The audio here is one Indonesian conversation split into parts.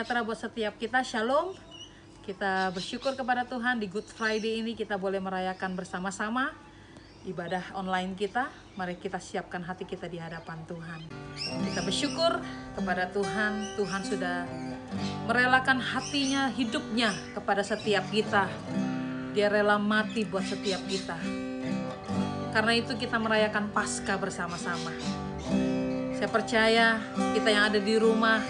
sejahtera buat setiap kita. Shalom. Kita bersyukur kepada Tuhan di Good Friday ini kita boleh merayakan bersama-sama ibadah online kita. Mari kita siapkan hati kita di hadapan Tuhan. Kita bersyukur kepada Tuhan. Tuhan sudah merelakan hatinya, hidupnya kepada setiap kita. Dia rela mati buat setiap kita. Karena itu kita merayakan Paskah bersama-sama. Saya percaya kita yang ada di rumah,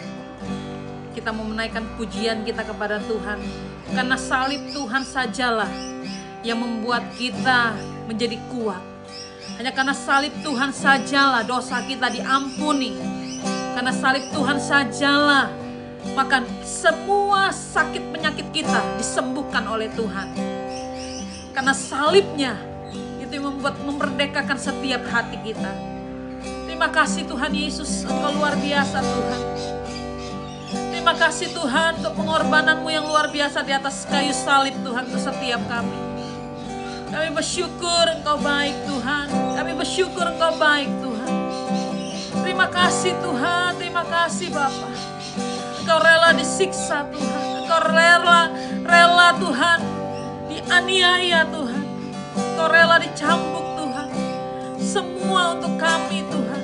kita mau menaikkan pujian kita kepada Tuhan. Karena salib Tuhan sajalah yang membuat kita menjadi kuat. Hanya karena salib Tuhan sajalah dosa kita diampuni. Karena salib Tuhan sajalah maka semua sakit penyakit kita disembuhkan oleh Tuhan. Karena salibnya itu yang memerdekakan setiap hati kita. Terima kasih Tuhan Yesus, Engkau luar biasa Tuhan. Terima kasih Tuhan untuk pengorbananmu yang luar biasa di atas kayu salib Tuhan untuk setiap kami. Kami bersyukur Engkau baik Tuhan. Kami bersyukur Engkau baik Tuhan. Terima kasih Tuhan, terima kasih Bapa. Engkau rela disiksa Tuhan. Engkau rela Tuhan dianiaya Tuhan. Engkau rela dicambuk Tuhan. Semua untuk kami Tuhan.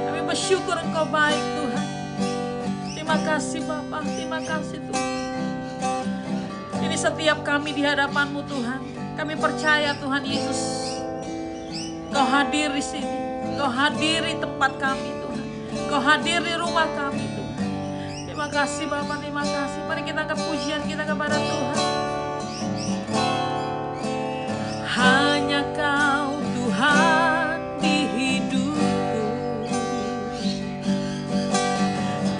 Kami bersyukur Engkau baik Tuhan. Terima kasih Bapa, terima kasih Tuhan. Ini setiap kami di hadapan-Mu Tuhan. Kami percaya Tuhan Yesus, Engkau hadir di sini. Engkau hadir di tempat kami Tuhan. Engkau hadir di rumah kami Tuhan. Terima kasih Bapa, terima kasih. Mari kita angkat pujian kita kepada Tuhan. Hanya Kau Tuhan di hidupku.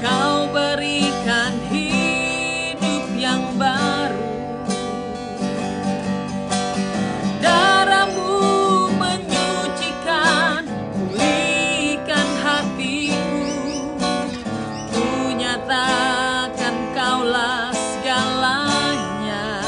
Kau berikan hidup yang baru. Darah-Mu menyucikan, pulihkan hatiku. Ku nyatakan Kaulah segalanya.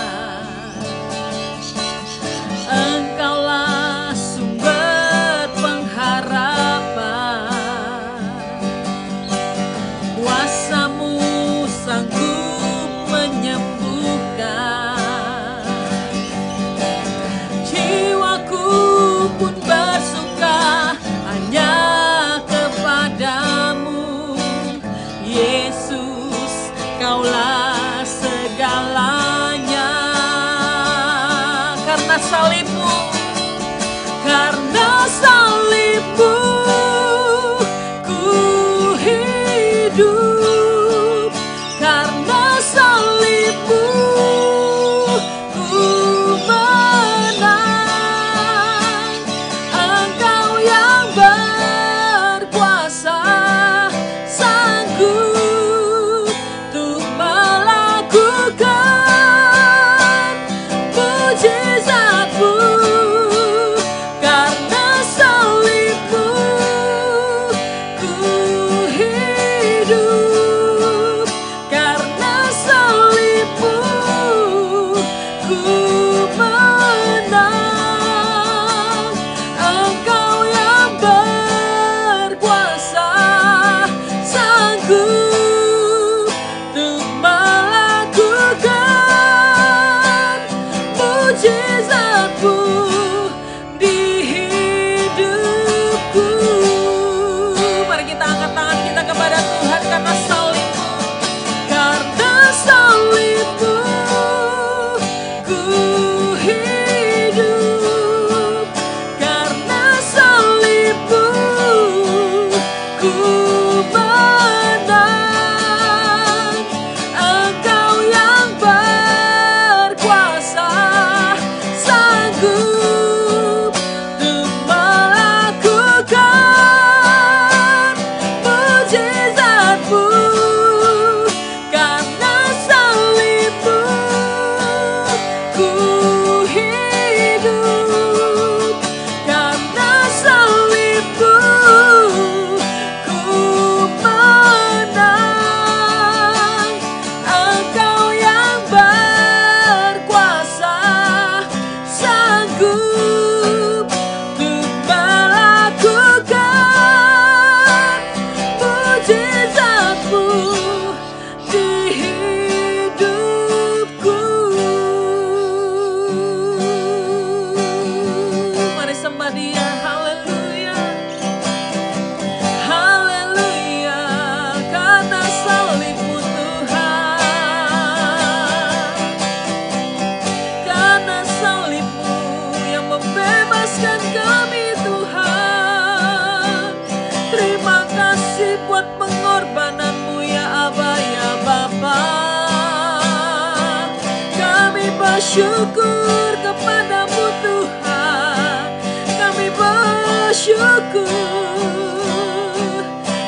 bersyukur kepadamu Tuhan. Kami bersyukur.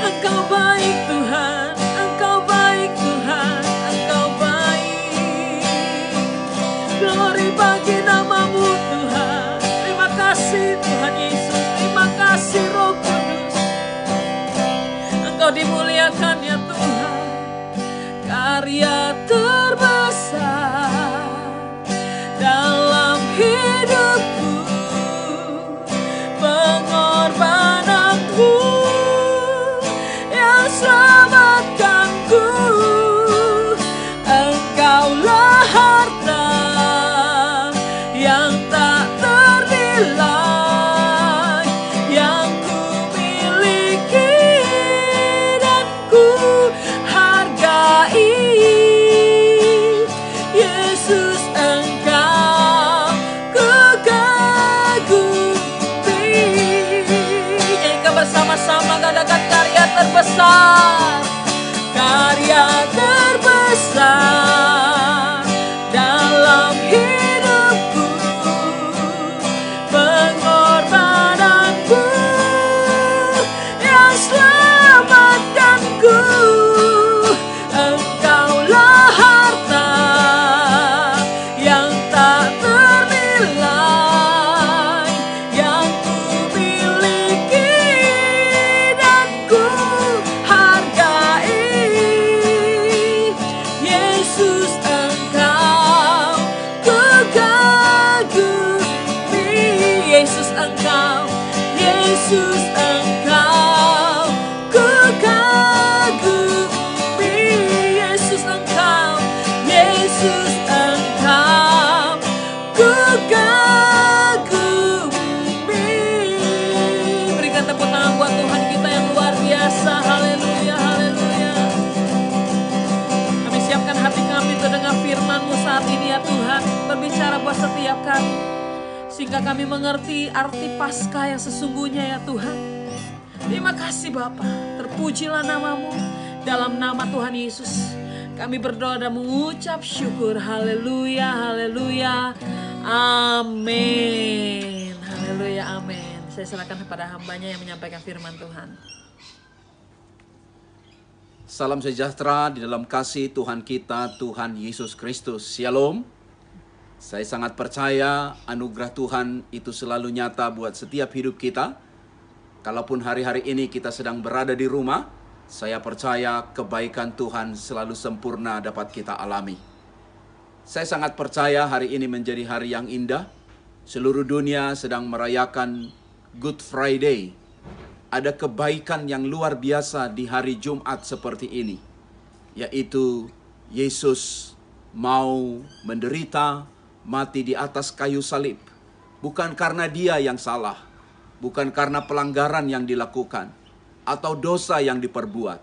Engkau baik Tuhan, Engkau baik Tuhan, Engkau baik. Glory bagi namamu Tuhan. Terima kasih Tuhan Yesus, terima kasih Roh Kudus. Engkau dimuliakan ya Tuhan. Karya terbesar dalam hidupku, pengorbananmu yang selamatkanku. Engkaulah harta yang tak ternilai yang ku miliki dan ku hargai. Yesus, Engkau ku kagumi. Nyanyikan bersama-sama, katakan karya terbesar, karya terbesar dalam hidupku, pengorbananmu yang selamatkanku. Engkaulah harta yang tak ternilai yang ku miliki dan ku hargai. Yesus, Engkau ku kagumi. Yesus, Engkau, Yesus, Engkau ku kagumi. Yesus, Engkau, Yesus, Engkau ku kagumi. Berikan tepuk tangan buat Tuhan kita yang luar biasa. Haleluya, haleluya. Kami siapkan hati kami untuk dengar firman-Mu saat ini ya Tuhan. Berbicara buat setiap kami, sehingga kami mengerti arti Paskah yang sesungguhnya ya Tuhan. Terima kasih Bapa, terpujilah namamu. Dalam nama Tuhan Yesus kami berdoa dan mengucap syukur. Haleluya, haleluya, amin. Haleluya, amin. Saya serahkan kepada hambanya yang menyampaikan firman Tuhan. Salam sejahtera di dalam kasih Tuhan kita, Tuhan Yesus Kristus. Shalom. Saya sangat percaya anugerah Tuhan itu selalu nyata buat setiap hidup kita. Kalaupun hari-hari ini kita sedang berada di rumah, saya percaya kebaikan Tuhan selalu sempurna dapat kita alami. Saya sangat percaya hari ini menjadi hari yang indah. Seluruh dunia sedang merayakan Good Friday. Ada kebaikan yang luar biasa di hari Jumat seperti ini, yaitu Yesus mau menderita, mati di atas kayu salib. Bukan karena dia yang salah, bukan karena pelanggaran yang dilakukan, atau dosa yang diperbuat.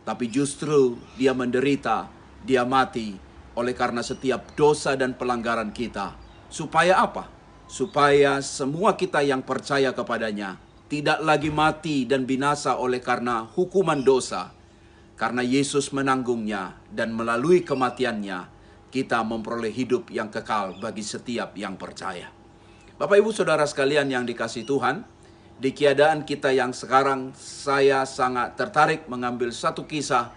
Tapi justru dia menderita, dia mati, oleh karena setiap dosa dan pelanggaran kita. Supaya apa? Supaya semua kita yang percaya kepadanya tidak lagi mati dan binasa oleh karena hukuman dosa. Karena Yesus menanggungnya dan melalui kematiannya, kita memperoleh hidup yang kekal bagi setiap yang percaya. Bapak Ibu Saudara sekalian yang dikasihi Tuhan, di keadaan kita yang sekarang, saya sangat tertarik mengambil satu kisah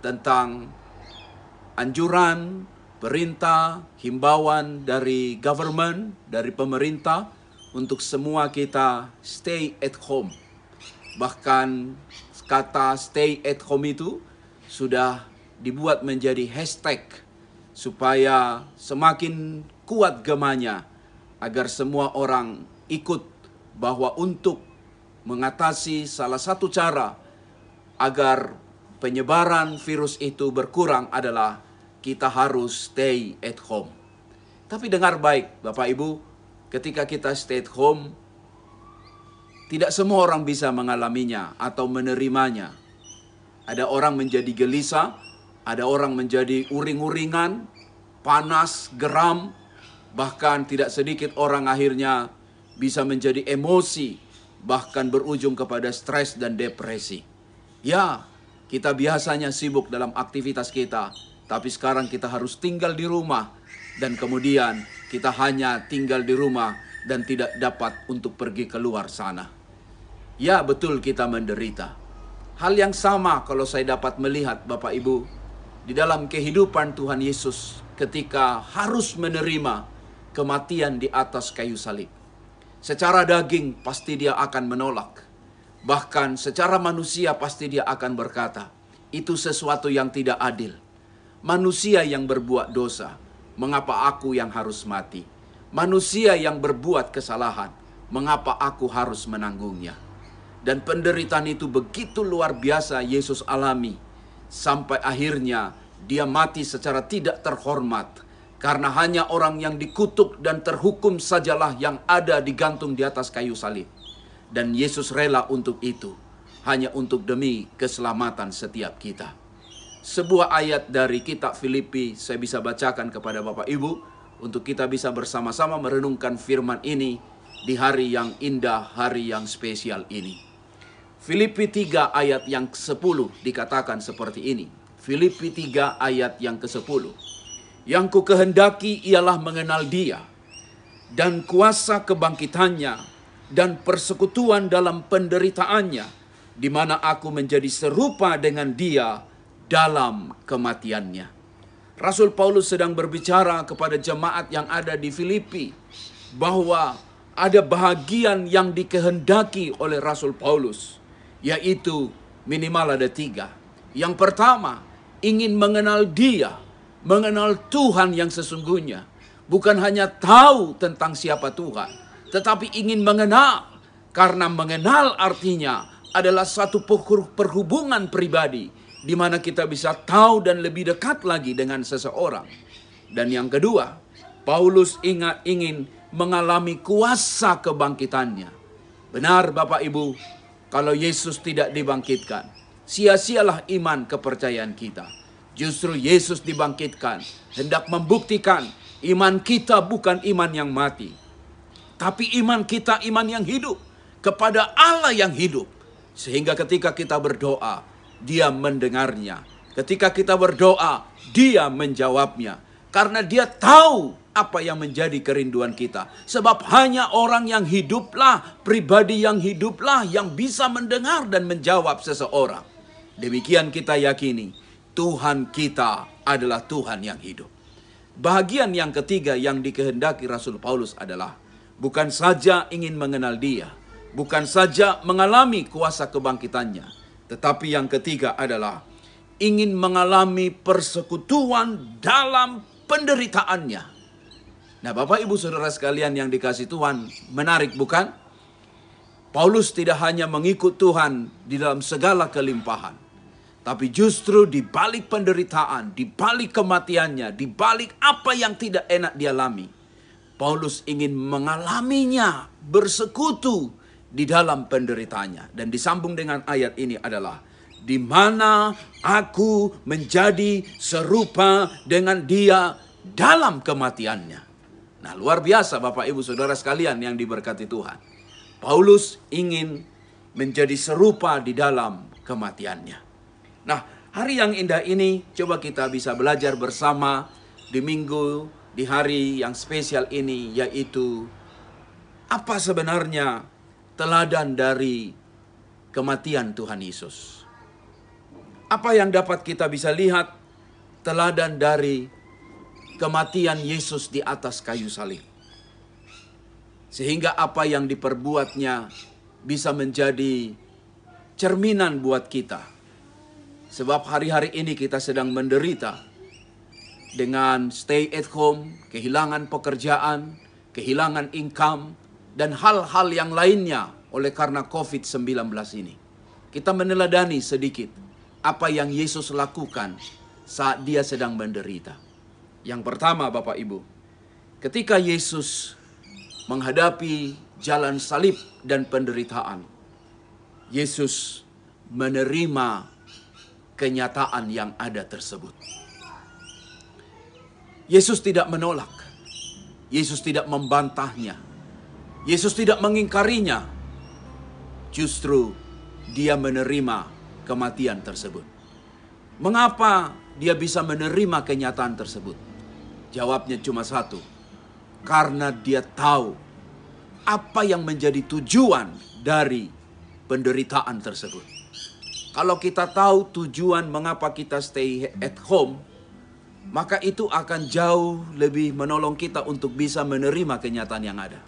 tentang anjuran, perintah, himbauan dari government, dari pemerintah, untuk semua kita stay at home. Bahkan kata stay at home itu sudah dibuat menjadi hashtag supaya semakin kuat gemanya agar semua orang ikut bahwa untuk mengatasi salah satu cara agar penyebaran virus itu berkurang adalah kita harus stay at home. Tapi dengar baik Bapak Ibu, ketika kita stay at home, tidak semua orang bisa mengalaminya atau menerimanya. Ada orang menjadi gelisah, ada orang menjadi uring-uringan, panas, geram, bahkan tidak sedikit orang akhirnya bisa menjadi emosi, bahkan berujung kepada stres dan depresi. Ya, kita biasanya sibuk dalam aktivitas kita, tapi sekarang kita harus tinggal di rumah dan kemudian kita hanya tinggal di rumah dan tidak dapat untuk pergi keluar sana. Ya, betul kita menderita. Hal yang sama kalau saya dapat melihat Bapak Ibu di dalam kehidupan Tuhan Yesus ketika harus menerima kematian di atas kayu salib. Secara daging pasti dia akan menolak. Bahkan secara manusia pasti dia akan berkata, itu sesuatu yang tidak adil. Manusia yang berbuat dosa, mengapa aku yang harus mati? Manusia yang berbuat kesalahan, mengapa aku harus menanggungnya? Dan penderitaan itu begitu luar biasa Yesus alami, sampai akhirnya dia mati secara tidak terhormat. Karena hanya orang yang dikutuk dan terhukum sajalah yang ada digantung di atas kayu salib. Dan Yesus rela untuk itu, hanya untuk demi keselamatan setiap kita. Sebuah ayat dari kitab Filipi saya bisa bacakan kepada Bapak Ibu, untuk kita bisa bersama-sama merenungkan firman ini di hari yang indah, hari yang spesial ini. Filipi 3 ayat yang ke-10 dikatakan seperti ini. Filipi 3 ayat yang ke-10. Yang ku kehendaki ialah mengenal dia, dan kuasa kebangkitannya, dan persekutuan dalam penderitaannya, di mana aku menjadi serupa dengan dia dalam kematiannya. Rasul Paulus sedang berbicara kepada jemaat yang ada di Filipi, bahwa ada bahagian yang dikehendaki oleh Rasul Paulus, yaitu minimal ada 3. Yang pertama, ingin mengenal dia, mengenal Tuhan yang sesungguhnya. Bukan hanya tahu tentang siapa Tuhan, tetapi ingin mengenal. Karena mengenal artinya adalah satu perhubungan pribadi, di mana kita bisa tahu dan lebih dekat lagi dengan seseorang. Dan yang kedua, Paulus ingin mengalami kuasa kebangkitannya. Benar Bapak Ibu, kalau Yesus tidak dibangkitkan, sia-sialah iman kepercayaan kita. Justru Yesus dibangkitkan, hendak membuktikan iman kita bukan iman yang mati, tapi iman kita iman yang hidup, kepada Allah yang hidup. Sehingga ketika kita berdoa, dia mendengarnya. Ketika kita berdoa, dia menjawabnya. Karena dia tahu apa yang menjadi kerinduan kita. Sebab hanya orang yang hiduplah, pribadi yang hiduplah, yang bisa mendengar dan menjawab seseorang. Demikian kita yakini, Tuhan kita adalah Tuhan yang hidup. Bahagian yang ketiga yang dikehendaki Rasul Paulus adalah bukan saja ingin mengenal dia, bukan saja mengalami kuasa kebangkitannya, tetapi yang ketiga adalah ingin mengalami persekutuan dalam penderitaannya. Nah, Bapak Ibu Saudara sekalian yang dikasihi Tuhan, menarik bukan? Paulus tidak hanya mengikut Tuhan di dalam segala kelimpahan, tapi justru di balik penderitaan, di balik kematiannya, di balik apa yang tidak enak dialami, Paulus ingin mengalaminya, bersekutu di dalam penderitaannya. Dan disambung dengan ayat ini adalah, di mana aku menjadi serupa dengan dia dalam kematiannya. Nah, luar biasa Bapak Ibu Saudara sekalian yang diberkati Tuhan. Paulus ingin menjadi serupa di dalam kematiannya. Nah, hari yang indah ini coba kita bisa belajar bersama di minggu, di hari yang spesial ini, yaitu apa sebenarnya teladan dari kematian Tuhan Yesus. Apa yang dapat kita bisa lihat teladan dari kematian Yesus di atas kayu salib. Sehingga apa yang diperbuatnya bisa menjadi cerminan buat kita. Sebab hari-hari ini kita sedang menderita dengan stay at home, kehilangan pekerjaan, kehilangan income, dan hal-hal yang lainnya oleh karena COVID-19 ini. Kita meneladani sedikit apa yang Yesus lakukan saat dia sedang menderita. Yang pertama Bapak Ibu, ketika Yesus menghadapi jalan salib dan penderitaan, Yesus menerima kenyataan yang ada tersebut. Yesus tidak menolak. Yesus tidak membantahnya. Yesus tidak mengingkarinya. Justru dia menerima kematian tersebut. Mengapa dia bisa menerima kenyataan tersebut? Jawabnya cuma satu. karena dia tahu apa yang menjadi tujuan dari penderitaan tersebut. Kalau kita tahu tujuan mengapa kita stay at home, maka itu akan jauh lebih menolong kita untuk bisa menerima kenyataan yang ada.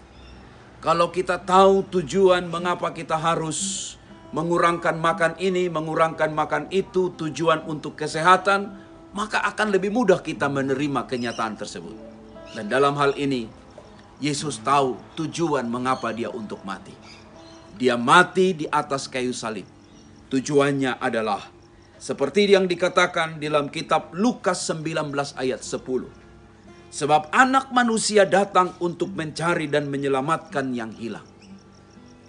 Kalau kita tahu tujuan mengapa kita harus mengurangkan makan ini, mengurangkan makan itu, tujuan untuk kesehatan, maka akan lebih mudah kita menerima kenyataan tersebut. Dan dalam hal ini, Yesus tahu tujuan mengapa dia untuk mati. Dia mati di atas kayu salib. Tujuannya adalah seperti yang dikatakan dalam kitab Lukas 19 ayat 10. Sebab anak manusia datang untuk mencari dan menyelamatkan yang hilang.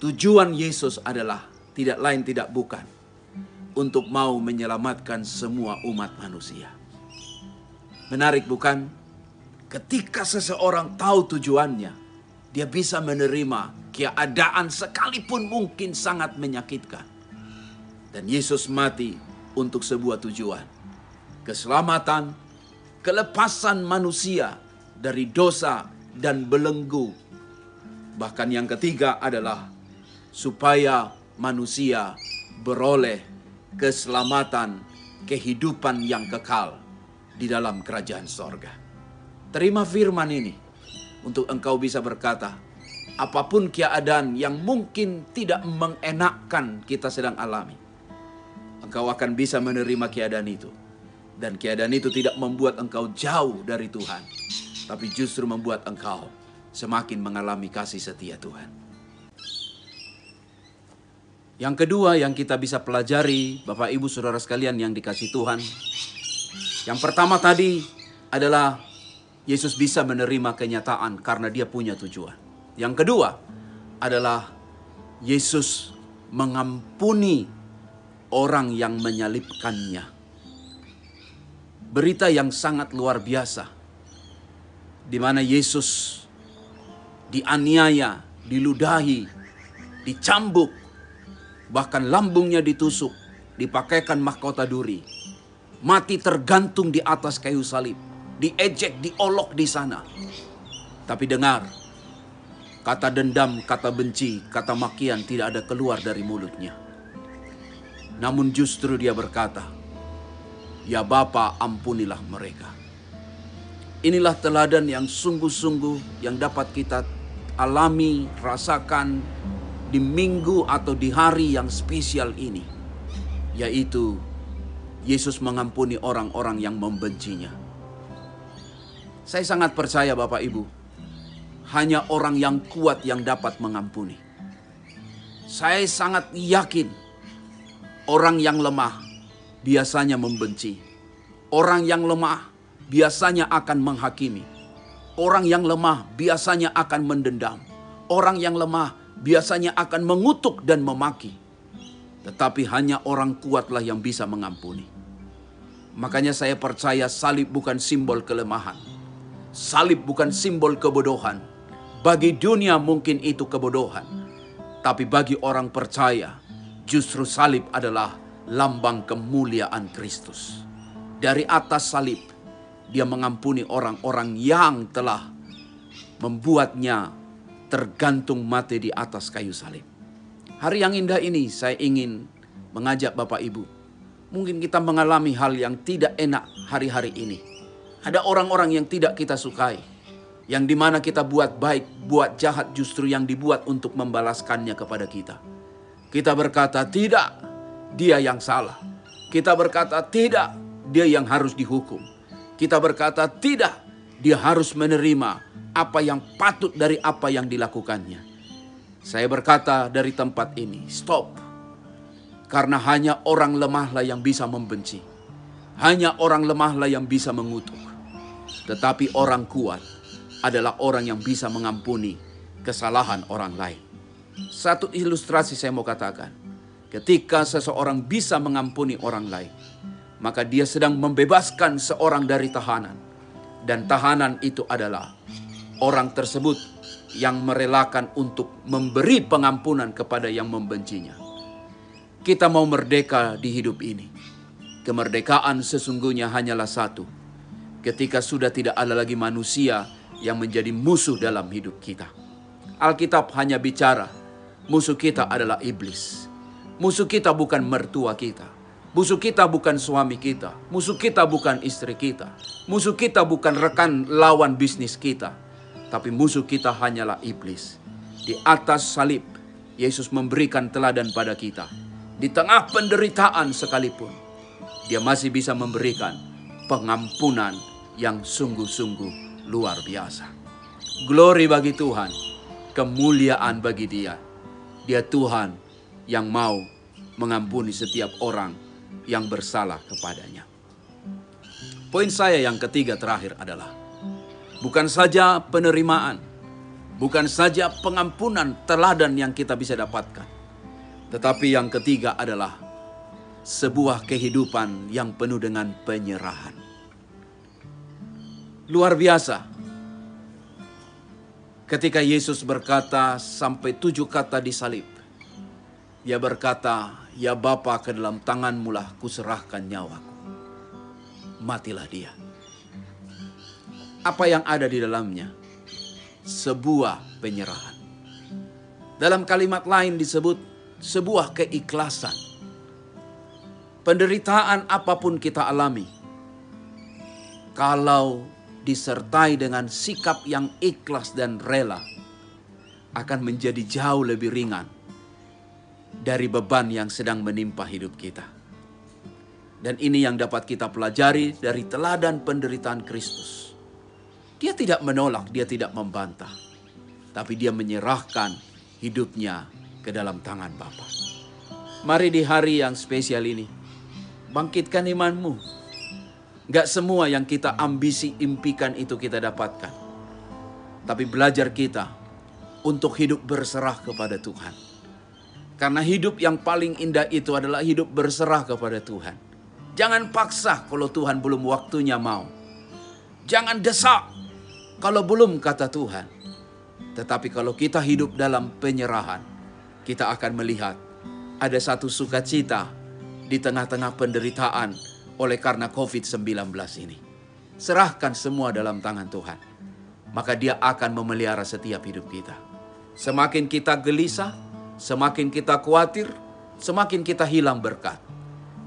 Tujuan Yesus adalah tidak lain tidak bukan untuk mau menyelamatkan semua umat manusia. Menarik bukan? Ketika seseorang tahu tujuannya, dia bisa menerima keadaan sekalipun mungkin sangat menyakitkan. Dan Yesus mati untuk sebuah tujuan. Keselamatan, kelepasan manusia dari dosa dan belenggu. Bahkan yang ketiga adalah supaya manusia beroleh keselamatan, kehidupan yang kekal di dalam kerajaan sorga. Terima firman ini untuk engkau bisa berkata, apapun keadaan yang mungkin tidak mengenakkan kita sedang alami, engkau akan bisa menerima keadaan itu. Dan keadaan itu tidak membuat engkau jauh dari Tuhan, tapi justru membuat engkau semakin mengalami kasih setia Tuhan. Yang kedua yang kita bisa pelajari, Bapak Ibu Saudara sekalian yang dikasihi Tuhan. Yang pertama tadi adalah Yesus bisa menerima kenyataan karena dia punya tujuan. Yang kedua adalah Yesus mengampuni orang yang menyalibkannya. Berita yang sangat luar biasa, di mana Yesus dianiaya, diludahi, dicambuk, bahkan lambungnya ditusuk, dipakaikan mahkota duri, mati tergantung di atas kayu salib, diejek, diolok di sana. Tapi dengar, kata dendam, kata benci, kata makian tidak ada keluar dari mulutnya. Namun justru dia berkata, "Ya Bapa, ampunilah mereka." Inilah teladan yang sungguh-sungguh yang dapat kita alami, rasakan di minggu atau di hari yang spesial ini. Yaitu Yesus mengampuni orang-orang yang membencinya. Saya sangat percaya Bapak Ibu, hanya orang yang kuat yang dapat mengampuni. Saya sangat yakin orang yang lemah biasanya membenci. Orang yang lemah biasanya akan menghakimi. Orang yang lemah biasanya akan mendendam. Orang yang lemah biasanya akan mengutuk dan memaki. Tetapi hanya orang kuatlah yang bisa mengampuni. Makanya saya percaya salib bukan simbol kelemahan. Salib bukan simbol kebodohan. Bagi dunia mungkin itu kebodohan. Tapi bagi orang percaya, justru salib adalah lambang kemuliaan Kristus. Dari atas salib, dia mengampuni orang-orang yang telah membuatnya tergantung mati di atas kayu salib. Hari yang indah ini saya ingin mengajak Bapak Ibu. Mungkin kita mengalami hal yang tidak enak hari-hari ini. Ada orang-orang yang tidak kita sukai. Yang dimana kita buat baik, buat jahat justru yang dibuat untuk membalaskannya kepada kita. Kita berkata tidak, dia yang salah. Kita berkata tidak, dia yang harus dihukum. Kita berkata tidak, dia harus menerima apa yang patut dari apa yang dilakukannya. Saya berkata dari tempat ini, stop. Karena hanya orang lemahlah yang bisa membenci. Hanya orang lemahlah yang bisa mengutuk. Tetapi orang kuat adalah orang yang bisa mengampuni kesalahan orang lain. Satu ilustrasi saya mau katakan. Ketika seseorang bisa mengampuni orang lain, maka dia sedang membebaskan seorang dari tahanan. Dan tahanan itu adalah orang tersebut yang merelakan untuk memberi pengampunan kepada yang membencinya. Kita mau merdeka di hidup ini. Kemerdekaan sesungguhnya hanyalah satu. Ketika sudah tidak ada lagi manusia yang menjadi musuh dalam hidup kita. Alkitab hanya bicara, musuh kita adalah iblis. Musuh kita bukan mertua kita. Musuh kita bukan suami kita. Musuh kita bukan istri kita. Musuh kita bukan rekan lawan bisnis kita. Tapi musuh kita hanyalah iblis. Di atas salib, Yesus memberikan teladan pada kita. Di tengah penderitaan sekalipun, Dia masih bisa memberikan pengampunan yang sungguh-sungguh luar biasa. Glory bagi Tuhan, kemuliaan bagi Dia. Dia Tuhan yang mau mengampuni setiap orang yang bersalah kepadanya. Poin saya yang ketiga terakhir adalah, bukan saja penerimaan, bukan saja pengampunan teladan yang kita bisa dapatkan, tetapi yang ketiga adalah sebuah kehidupan yang penuh dengan penyerahan. Luar biasa. Ketika Yesus berkata sampai 7 kata di salib, Dia berkata, "Ya Bapa, ke dalam tangan-Mu lah kuserahkan nyawaku." Matilah Dia. Apa yang ada di dalamnya? Sebuah penyerahan. Dalam kalimat lain disebut sebuah keikhlasan. Penderitaan apapun kita alami, kalau disertai dengan sikap yang ikhlas dan rela, akan menjadi jauh lebih ringan dari beban yang sedang menimpa hidup kita. Dan ini yang dapat kita pelajari dari teladan penderitaan Kristus. Dia tidak menolak, Dia tidak membantah, tapi Dia menyerahkan hidupnya ke dalam tangan Bapa. Mari di hari yang spesial ini, bangkitkan imanmu. Gak semua yang kita ambisi impikan itu kita dapatkan, tapi belajar kita untuk hidup berserah kepada Tuhan. Karena hidup yang paling indah itu adalah hidup berserah kepada Tuhan. Jangan paksa kalau Tuhan belum waktunya mau. Jangan desak kalau belum kata Tuhan. Tetapi kalau kita hidup dalam penyerahan, kita akan melihat ada satu sukacita di tengah-tengah penderitaan oleh karena COVID-19 ini. Serahkan semua dalam tangan Tuhan, maka Dia akan memelihara setiap hidup kita. Semakin kita gelisah, semakin kita khawatir, semakin kita hilang berkat.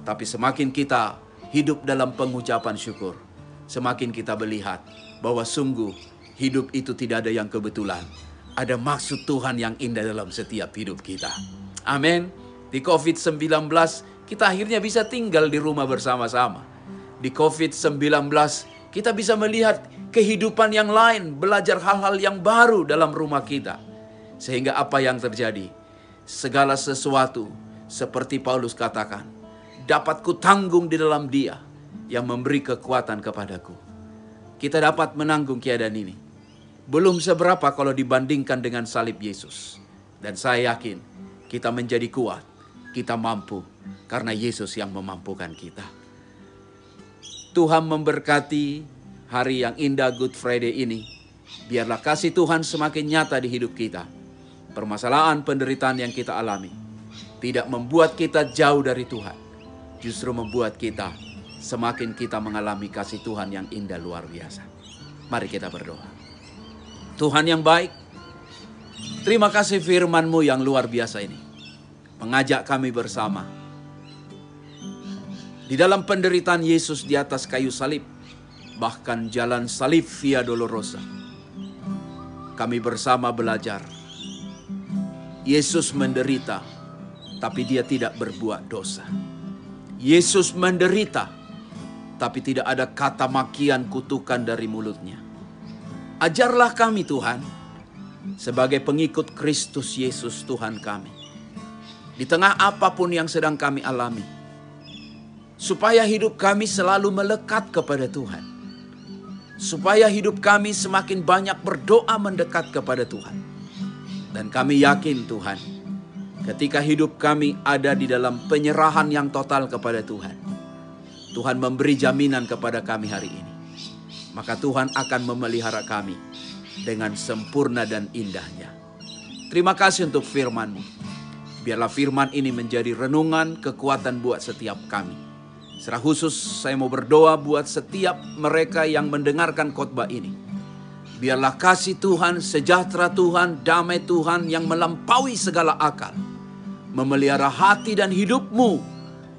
Tapi semakin kita hidup dalam pengucapan syukur, semakin kita melihat bahwa sungguh hidup itu tidak ada yang kebetulan. Ada maksud Tuhan yang indah dalam setiap hidup kita. Amin. Di COVID-19 kita akhirnya bisa tinggal di rumah bersama-sama. Di COVID-19 kita bisa melihat kehidupan yang lain, belajar hal-hal yang baru dalam rumah kita. Sehingga apa yang terjadi? Segala sesuatu seperti Paulus katakan, dapat kutanggung di dalam Dia yang memberi kekuatan kepadaku. Kita dapat menanggung keadaan ini. Belum seberapa kalau dibandingkan dengan salib Yesus. Dan saya yakin kita menjadi kuat, kita mampu karena Yesus yang memampukan kita. Tuhan memberkati hari yang indah Good Friday ini. Biarlah kasih Tuhan semakin nyata di hidup kita. Permasalahan penderitaan yang kita alami tidak membuat kita jauh dari Tuhan, justru membuat kita semakin kita mengalami kasih Tuhan yang indah luar biasa. Mari kita berdoa. Tuhan yang baik, terima kasih firman-Mu yang luar biasa ini, mengajak kami bersama di dalam penderitaan Yesus di atas kayu salib, bahkan jalan salib Via Dolorosa. Kami bersama belajar, Yesus menderita, tapi Dia tidak berbuat dosa. Yesus menderita, tapi tidak ada kata makian kutukan dari mulutnya. Ajarlah kami Tuhan, sebagai pengikut Kristus Yesus Tuhan kami, di tengah apapun yang sedang kami alami, supaya hidup kami selalu melekat kepada Tuhan. Supaya hidup kami semakin banyak berdoa mendekat kepada Tuhan. Dan kami yakin Tuhan, ketika hidup kami ada di dalam penyerahan yang total kepada Tuhan, Tuhan memberi jaminan kepada kami hari ini. Maka Tuhan akan memelihara kami dengan sempurna dan indahnya. Terima kasih untuk firman-Mu. Biarlah firman ini menjadi renungan kekuatan buat setiap kami. Secara khusus saya mau berdoa buat setiap mereka yang mendengarkan khotbah ini. Biarlah kasih Tuhan, sejahtera Tuhan, damai Tuhan yang melampaui segala akal memelihara hati dan hidupmu.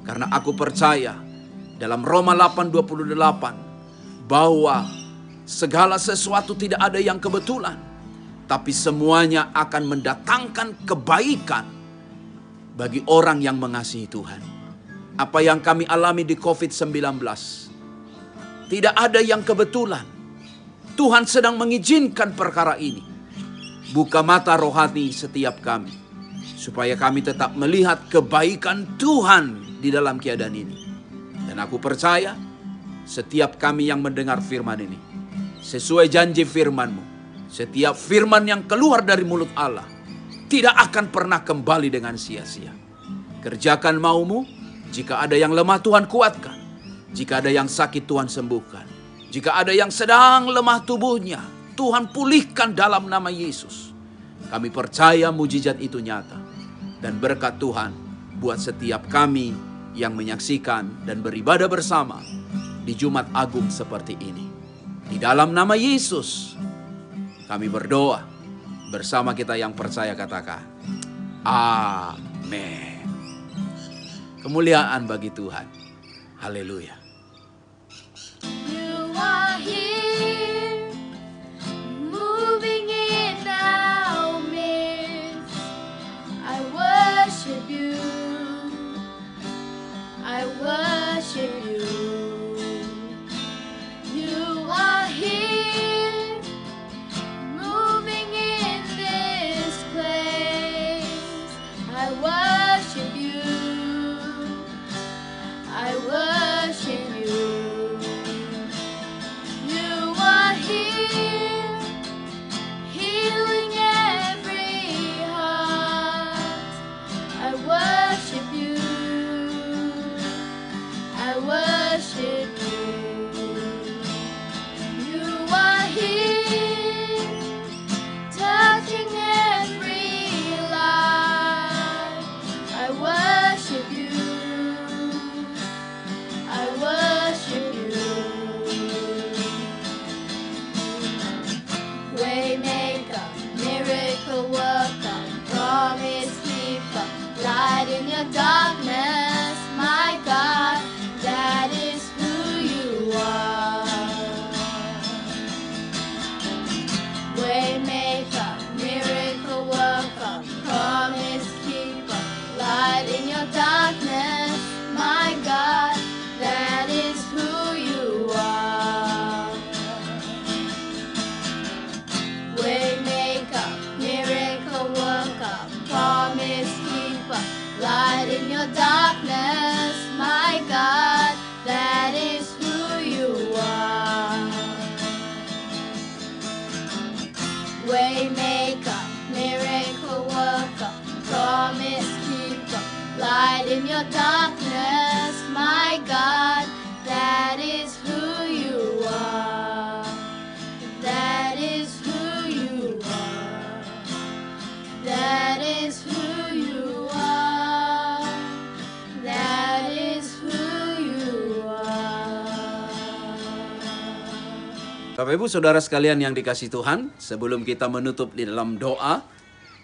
Karena aku percaya dalam Roma 8:28 bahwa segala sesuatu tidak ada yang kebetulan, tapi semuanya akan mendatangkan kebaikan bagi orang yang mengasihi Tuhan. Apa yang kami alami di COVID-19 tidak ada yang kebetulan. Tuhan sedang mengizinkan perkara ini. Buka mata rohani setiap kami, supaya kami tetap melihat kebaikan Tuhan di dalam keadaan ini. Dan aku percaya setiap kami yang mendengar firman ini, sesuai janji firman-Mu, setiap firman yang keluar dari mulut Allah tidak akan pernah kembali dengan sia-sia. Kerjakan mau-Mu. Jika ada yang lemah, Tuhan kuatkan. Jika ada yang sakit, Tuhan sembuhkan. Jika ada yang sedang lemah tubuhnya, Tuhan pulihkan dalam nama Yesus. Kami percaya mujizat itu nyata. Dan berkat Tuhan buat setiap kami yang menyaksikan dan beribadah bersama di Jumat Agung seperti ini. Di dalam nama Yesus kami berdoa. Bersama kita yang percaya katakan, amin. Kemuliaan bagi Tuhan. Haleluya. Are here, moving in our midst. I worship you. I worship you. You are here, moving in this place. I worship you. I worship you. Healing every heart. I worship you. I worship you. You are here, touching every life. I worship you. I worship you. Waymaker, miracle worker, promise keeper, light in your darkness, my God, that is who you are. Waymaker, miracle worker, promise keeper, light in your darkness, my God, that is who you are. Waymaker, miracle worker, promise keeper, light in your darkness, my God, that is who you are. Waymaker, miracle worker, promise keeper, light in your darkness, my God, that is who you are. That is who you are. That is who you are. That is who you are. Bapak Ibu Saudara sekalian yang dikasihi Tuhan, sebelum kita menutup di dalam doa,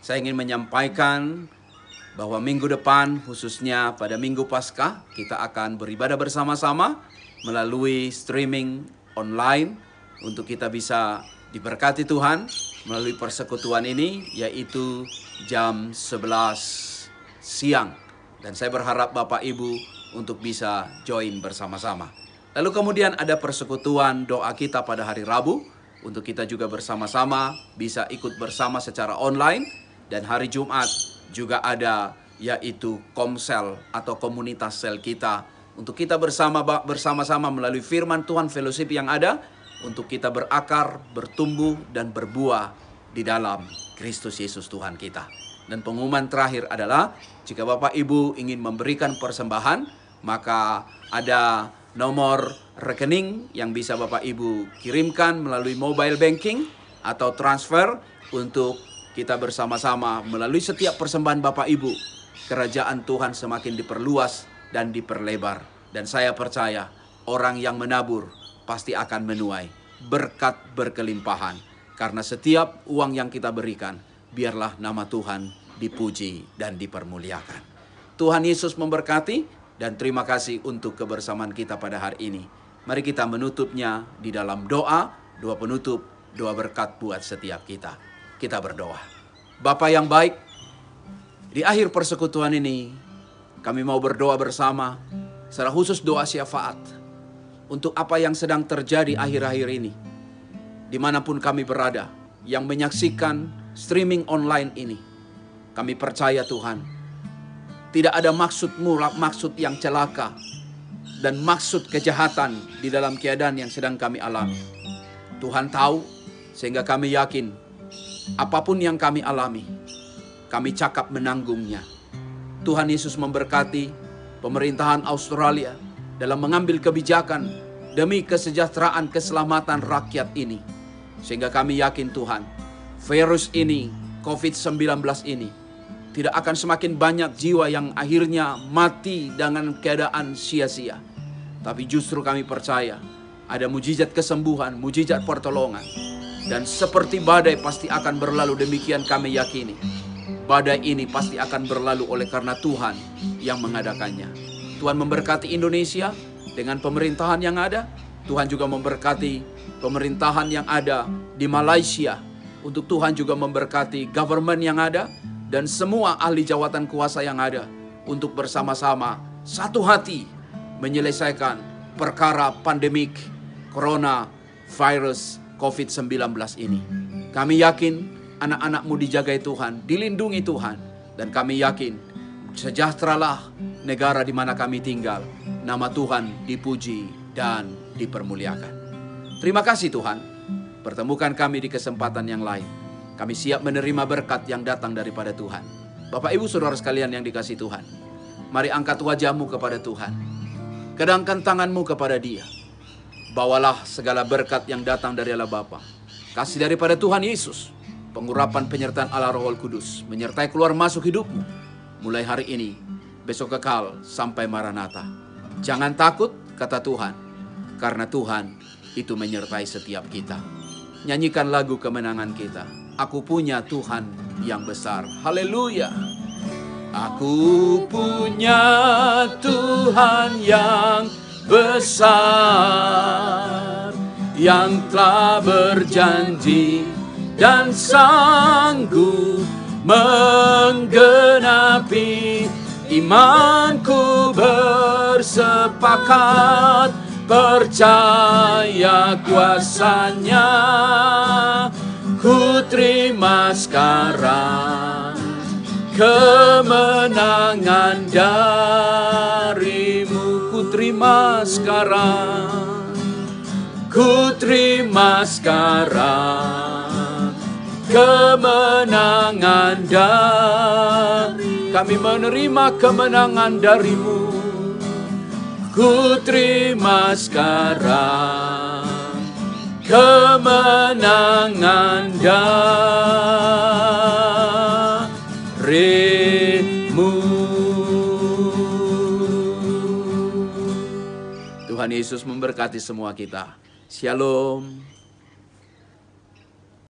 saya ingin menyampaikan bahwa minggu depan, khususnya pada Minggu Paskah, kita akan beribadah bersama-sama melalui streaming online untuk kita bisa diberkati Tuhan melalui persekutuan ini, yaitu jam 11 siang. Dan saya berharap Bapak Ibu untuk bisa join bersama-sama. Lalu kemudian ada persekutuan doa kita pada hari Rabu, untuk kita juga bersama-sama bisa ikut bersama secara online. Dan hari Jumat juga ada, yaitu Komsel atau komunitas sel kita, untuk kita bersama-sama melalui firman Tuhan fellowship yang ada, untuk kita berakar, bertumbuh, dan berbuah di dalam Kristus Yesus Tuhan kita. Dan pengumuman terakhir adalah, jika Bapak Ibu ingin memberikan persembahan, maka ada nomor rekening yang bisa Bapak Ibu kirimkan melalui mobile banking atau transfer, untuk kita bersama-sama melalui setiap persembahan Bapak Ibu, kerajaan Tuhan semakin diperluas dan diperlebar. Dan saya percaya orang yang menabur pasti akan menuai berkat berkelimpahan. Karena setiap uang yang kita berikan, biarlah nama Tuhan dipuji dan dipermuliakan. Tuhan Yesus memberkati dan terima kasih untuk kebersamaan kita pada hari ini. Mari kita menutupnya di dalam doa penutup, doa berkat buat setiap kita. Kita berdoa. Bapa yang baik, di akhir persekutuan ini, kami mau berdoa bersama, secara khusus doa syafaat, untuk apa yang sedang terjadi akhir-akhir ini. Dimanapun kami berada, yang menyaksikan streaming online ini, kami percaya Tuhan, tidak ada maksud yang celaka, dan maksud kejahatan di dalam keadaan yang sedang kami alami. Tuhan tahu, sehingga kami yakin, apapun yang kami alami, kami cakap menanggungnya. Tuhan Yesus memberkati pemerintahan Australia dalam mengambil kebijakan demi kesejahteraan keselamatan rakyat ini. Sehingga kami yakin Tuhan, virus ini, COVID-19 ini, tidak akan semakin banyak jiwa yang akhirnya mati dengan keadaan sia-sia. Tapi justru kami percaya, ada mujizat kesembuhan, mujizat pertolongan. Dan seperti badai pasti akan berlalu, demikian kami yakini. Badai ini pasti akan berlalu oleh karena Tuhan yang mengadakannya. Tuhan memberkati Indonesia dengan pemerintahan yang ada. Tuhan juga memberkati pemerintahan yang ada di Malaysia. Untuk Tuhan juga memberkati government yang ada dan semua ahli jawatan kuasa yang ada untuk bersama-sama satu hati menyelesaikan perkara pandemik corona virus COVID-19 ini. Kami yakin anak-anakmu dijagai Tuhan, dilindungi Tuhan, dan kami yakin sejahteralah negara di mana kami tinggal. Nama Tuhan dipuji dan dipermuliakan. Terima kasih Tuhan, pertemukan kami di kesempatan yang lain. Kami siap menerima berkat yang datang daripada Tuhan. Bapak Ibu Saudara sekalian yang dikasihi Tuhan, mari angkat wajahmu kepada Tuhan. Kedangkan tanganmu kepada Dia. Bawalah segala berkat yang datang dari Allah Bapa, kasih daripada Tuhan Yesus, pengurapan penyertaan Allah Roh Kudus, menyertai keluar masuk hidupmu, mulai hari ini, besok kekal, sampai Maranatha. Jangan takut, kata Tuhan, karena Tuhan itu menyertai setiap kita. Nyanyikan lagu kemenangan kita. Aku punya Tuhan yang besar. Haleluya. Aku punya Tuhan yang besar, yang telah berjanji dan sanggup menggenapi. Imanku bersepakat percaya kuasanya. Ku terima sekarang kemenangan darimu. Ku terima sekarang, ku terima sekarang kemenangan kami menerima kemenangan darimu. Ku terima sekarang kemenangan darimu. Tuhan Yesus memberkati semua kita. Shalom.